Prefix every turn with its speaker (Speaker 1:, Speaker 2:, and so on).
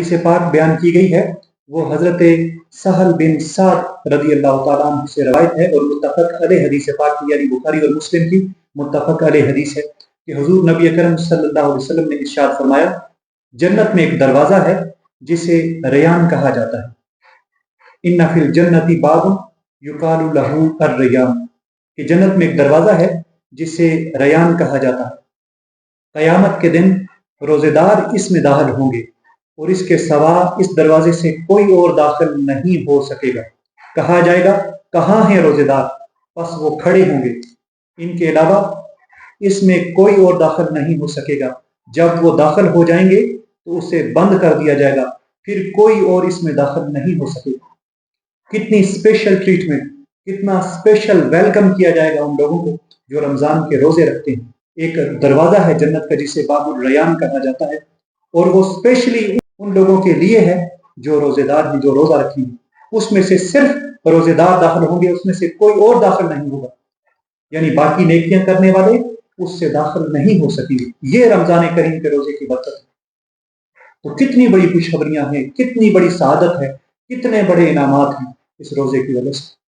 Speaker 1: से पाक बयान की गई है वो हजरत सहल बिन साद रदी अल्लाह ताला अन्हु से रवायत है और मुत्तफक अलैह हदीस पाक यानी बुखारी और मुस्लिम की मुत्तफक अलैह हदीस है कि हुजूर नबी अकरम सल्लल्लाहु अलैहि वसल्लम ने इरशाद फरमाया, जन्नत में एक दरवाज़ा है जिसे रयान कहा जाता है। इन्ना फिल जन्नति बाबुन युकालु लहू अर्रयान, कि जन्नत में एक दरवाज़ा है जिसे रयान कहा जाता है। क़यामत के दिन रोज़ेदार इसमें दाखिल होंगे और इसके सिवा इस दरवाजे से कोई और दाखिल नहीं हो सकेगा। कहा जाएगा, कहाँ हैं रोज़ेदार? बस वो खड़े होंगे, इनके अलावा इसमें कोई और दाखिल नहीं हो सकेगा। जब वो दाखिल हो जाएंगे तो उसे बंद कर दिया जाएगा, फिर कोई और इसमें दाखिल नहीं हो सकेगा। कितनी स्पेशल ट्रीटमेंट, कितना स्पेशल वेलकम किया जाएगा उन लोगों को जो रमज़ान के रोज़े रखते हैं। एक दरवाज़ा है जन्नत का जिसे बाबुल रयान कहा जाता है और वो स्पेशली उन लोगों के लिए है जो रोज़ेदार हैं, जो रोज़ा रखेंगे। उसमें से सिर्फ रोज़ेदार दाखिल होंगे, उसमें से कोई और दाखिल नहीं होगा, यानी बाकी नेकियां करने वाले उससे दाखिल नहीं हो सकेंगे। ये रमज़ान करीम के रोज़े की बरकत है। तो कितनी बड़ी खुशखबरियां हैं, कितनी बड़ी सआदत है, कितने बड़े इनामात हैं इस रोज़े की वजह से।